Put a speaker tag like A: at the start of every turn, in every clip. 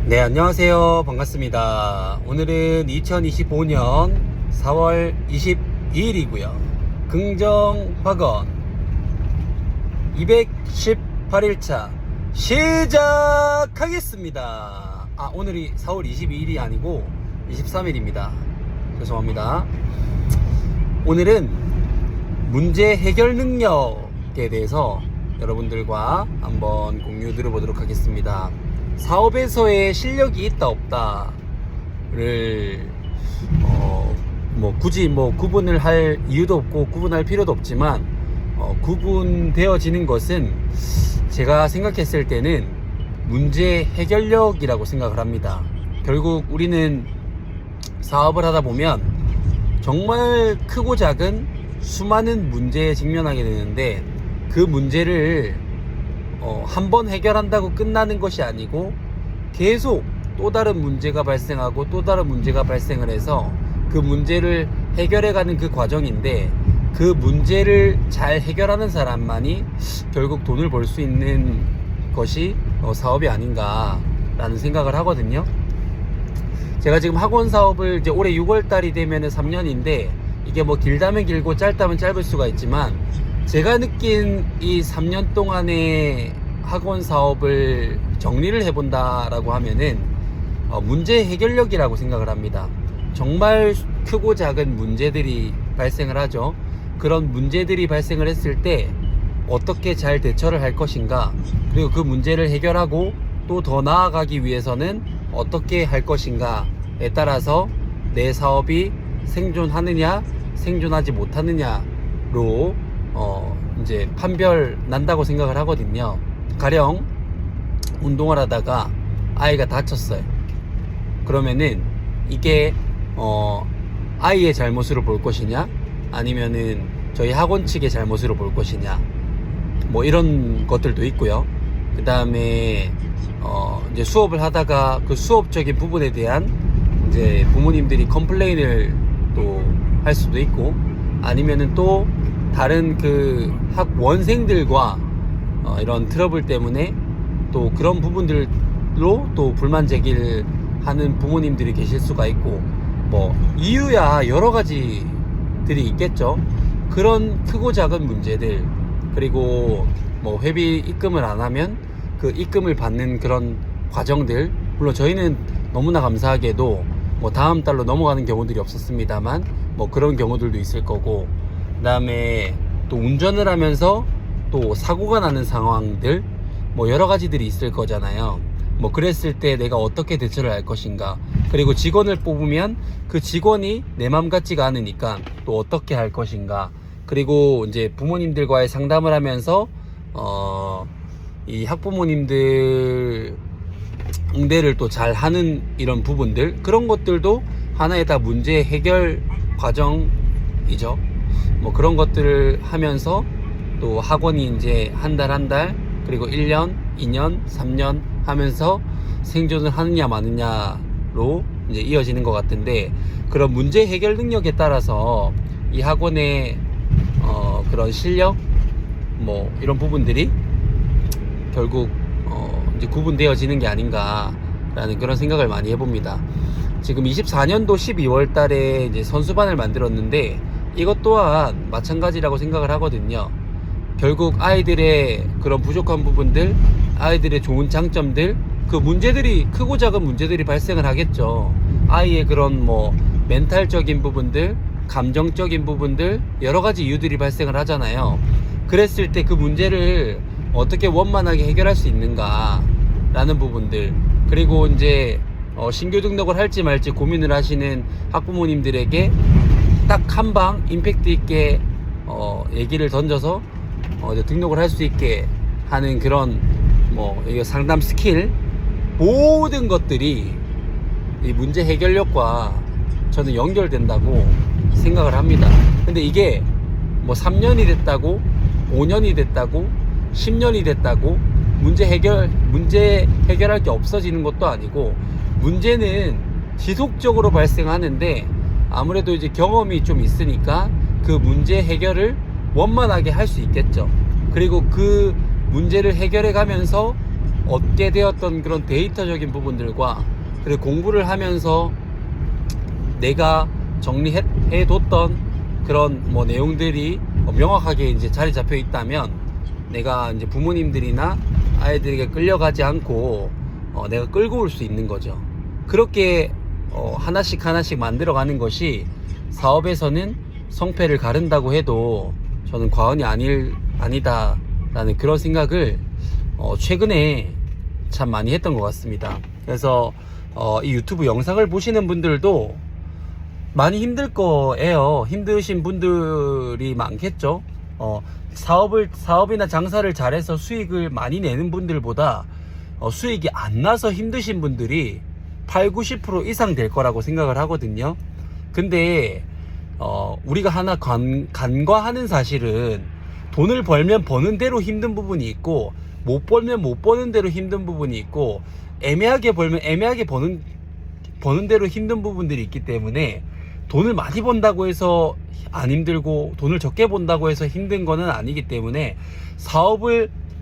A: 네, 안녕하세요. 반갑습니다. 오늘은 2025년 4월 22일이고요. 긍정확언 218일차 시작하겠습니다. 오늘이 4월 22일이 아니고 23일입니다. 죄송합니다. 오늘은 문제 해결 능력에 대해서 여러분들과 한번 공유 드려보도록 하겠습니다. 사업에서의 실력이 있다 없다를 굳이 구분을 할 이유도 없고 구분할 필요도 없지만 구분되어지는 것은 제가 생각했을 때는 문제 해결력이라고 생각을 합니다. 결국 우리는 사업을 하다 보면 정말 크고 작은 수많은 문제에 직면하게 되는데, 그 문제를 한 번 해결한다고 끝나는 것이 아니고 계속 또 다른 문제가 발생하고 또 다른 문제가 발생을 해서 그 문제를 해결해가는 그 과정인데, 그 문제를 잘 해결하는 사람만이 결국 돈을 벌 수 있는 것이 사업이 아닌가라는 생각을 하거든요. 제가 지금 학원 사업을 이제 올해 6월달이 되면 3년인데, 이게 길다면 길고 짧다면 짧을 수가 있지만, 제가 느낀 이 3년 동안의 학원 사업을 정리를 해본다라고 하면은 문제 해결력이라고 생각을 합니다. 정말 크고 작은 문제들이 발생을 하죠. 그런 문제들이 발생을 했을 때 어떻게 잘 대처를 할 것인가, 그리고 그 문제를 해결하고 또 더 나아가기 위해서는 어떻게 할 것인가에 따라서 내 사업이 생존하느냐 생존하지 못하느냐로 이제 판별 난다고 생각을 하거든요. 가령 운동을 하다가 아이가 다쳤어요. 그러면은 이게 아이의 잘못으로 볼 것이냐, 아니면은 저희 학원 측의 잘못으로 볼 것이냐, 이런 것들도 있고요. 그 다음에 이제 수업을 하다가 그 수업적인 부분에 대한 이제 부모님들이 컴플레인을 또 할 수도 있고, 아니면은 또 다른 그 학원생들과 이런 트러블 때문에 또 그런 부분들로 또 불만 제기를 하는 부모님들이 계실 수가 있고, 이유야 여러 가지들이 있겠죠. 그런 크고 작은 문제들, 그리고 회비 입금을 안 하면 그 입금을 받는 그런 과정들, 물론 저희는 너무나 감사하게도 다음 달로 넘어가는 경우들이 없었습니다만 그런 경우들도 있을 거고, 그 다음에 또 운전을 하면서 또 사고가 나는 상황들, 여러 가지들이 있을 거잖아요. 그랬을 때 내가 어떻게 대처를 할 것인가, 그리고 직원을 뽑으면 그 직원이 내 맘 같지가 않으니까 또 어떻게 할 것인가, 그리고 이제 부모님들과의 상담을 하면서 이 학부모님들 응대를 또 잘 하는 이런 부분들, 그런 것들도 하나의 다 문제 해결 과정이죠. 그런 것들을 하면서 또 학원이 이제 한 달, 그리고 1년, 2년, 3년 하면서 생존을 하느냐 마느냐로 이제 이어지는 것 같은데, 그런 문제 해결 능력에 따라서 이 학원의 그런 실력, 이런 부분들이 결국 이제 구분되어지는 게 아닌가라는 그런 생각을 많이 해봅니다. 지금 24년도 12월 달에 이제 선수반을 만들었는데, 이것 또한 마찬가지라고 생각을 하거든요. 결국 아이들의 그런 부족한 부분들, 아이들의 좋은 장점들, 그 문제들이, 크고 작은 문제들이 발생을 하겠죠. 아이의 그런 멘탈적인 부분들, 감정적인 부분들, 여러 가지 이유들이 발생을 하잖아요. 그랬을 때 그 문제를 어떻게 원만하게 해결할 수 있는가 라는 부분들, 그리고 이제 신규 등록을 할지 말지 고민을 하시는 학부모님들에게 딱 한 방 임팩트 있게 얘기를 던져서 등록을 할 수 있게 하는 그런 상담 스킬, 모든 것들이 이 문제 해결력과 저는 연결된다고 생각을 합니다. 근데 이게 3년이 됐다고, 5년이 됐다고, 10년이 됐다고 문제 해결할 게 없어지는 것도 아니고, 문제는 지속적으로 발생하는데, 아무래도 이제 경험이 좀 있으니까 그 문제 해결을 원만하게 할 수 있겠죠. 그리고 그 문제를 해결해 가면서 얻게 되었던 그런 데이터적인 부분들과 그리고 공부를 하면서 내가 정리해뒀던 그런 뭐 내용들이 명확하게 이제 자리 잡혀 있다면 내가 이제 부모님들이나 아이들에게 끌려가지 않고 내가 끌고 올 수 있는 거죠. 그렇게 하나씩 하나씩 만들어가는 것이 사업에서는 성패를 가른다고 해도 저는 과언이 아니다라는 그런 생각을 최근에 참 많이 했던 것 같습니다. 그래서 이 유튜브 영상을 보시는 분들도 많이 힘들 거예요. 힘드신 분들이 많겠죠. 사업이나 장사를 잘해서 수익을 많이 내는 분들보다 수익이 안 나서 힘드신 분들이 80-90% 이상 될 거라고 생각을 하거든요. 근데 우리가 하나 간과하는 사실은 돈을 벌면 버는 대로 힘든 부분이 있고 못 벌면 못 버는 대로 힘든 부분이 있고 애매하게 벌면 애매하게 버는 대로 힘든 부분들이 있기 때문에 돈을 많이 번다고 해서 안 힘들고 돈을 적게 번다고 해서 힘든 거는 아니기 때문에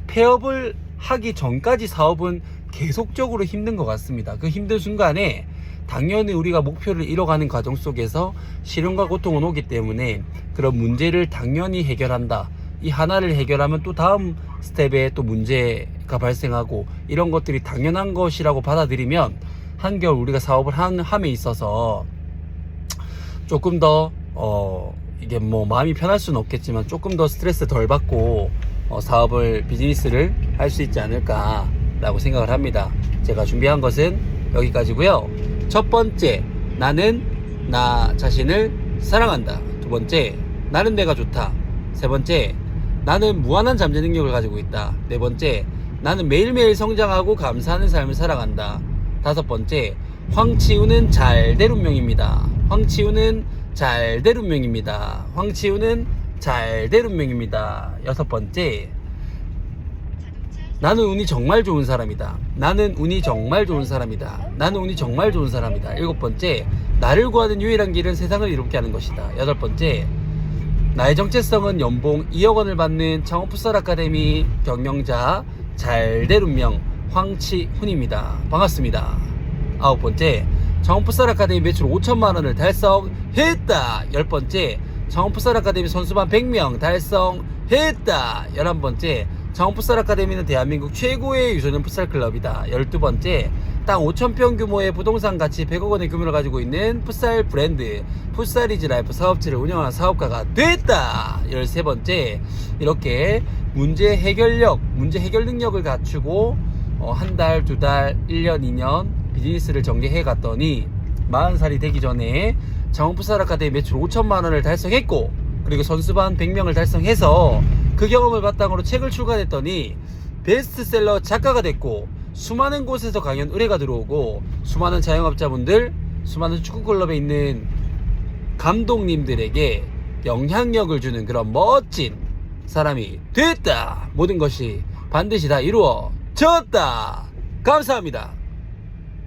A: 폐업을 하기 전까지 사업은 계속적으로 힘든 것 같습니다. 그 힘든 순간에 당연히 우리가 목표를 이뤄가는 과정 속에서 시련과 고통은 오기 때문에 그런 문제를 당연히 해결한다. 이 하나를 해결하면 또 다음 스텝에 또 문제가 발생하고 이런 것들이 당연한 것이라고 받아들이면 한결 우리가 사업을 함에 있어서 조금 더 이게 뭐 마음이 편할 수는 없겠지만 조금 더 스트레스 덜 받고 비즈니스를 할 수 있지 않을까 라고 생각을 합니다. 제가 준비한 것은 여기까지고요. 첫 번째, 나는 나 자신을 사랑한다. 두 번째, 나는 내가 좋다. 세 번째, 나는 무한한 잠재 능력을 가지고 있다. 네 번째, 나는 매일매일 성장하고 감사하는 삶을 살아간다. 다섯 번째, 황치우는 잘될 운명입니다. 황치우는 잘될 운명입니다. 황치우는 잘될 운명입니다. 여섯 번째, 나는 운이 정말 좋은 사람이다. 나는 운이 정말 좋은 사람이다. 나는 운이 정말 좋은 사람이다. 일곱 번째, 나를 구하는 유일한 길은 세상을 이롭게 하는 것이다. 여덟 번째, 나의 정체성은 연봉 2억 원을 받는 창업풋살 아카데미 경영자 잘될 운명 황치훈입니다. 반갑습니다. 아홉 번째, 창업풋살 아카데미 매출 5천만 원을 달성했다. 열 번째, 창업풋살 아카데미 선수반 100명 달성했다. 11번째, 창업풋살 아카데미는 대한민국 최고의 유소년 풋살 클럽이다. 12번째, 땅 5,000평 규모의 부동산 가치 100억 원의 규모를 가지고 있는 풋살 브랜드 풋살이즈 라이프 사업체를 운영하는 사업가가 됐다. 13번째, 이렇게 문제 해결 능력을 갖추고 한 달, 두 달, 1년, 2년 비즈니스를 전개해 갔더니 40살이 되기 전에 창업풋살 아카데미 매출 5천만 원을 달성했고, 그리고 선수반 100명을 달성해서 그 경험을 바탕으로 책을 출간했더니 베스트셀러 작가가 됐고, 수많은 곳에서 강연 의뢰가 들어오고, 수많은 자영업자분들, 수많은 축구클럽에 있는 감독님들에게 영향력을 주는 그런 멋진 사람이 됐다. 모든 것이 반드시 다 이루어졌다. 감사합니다.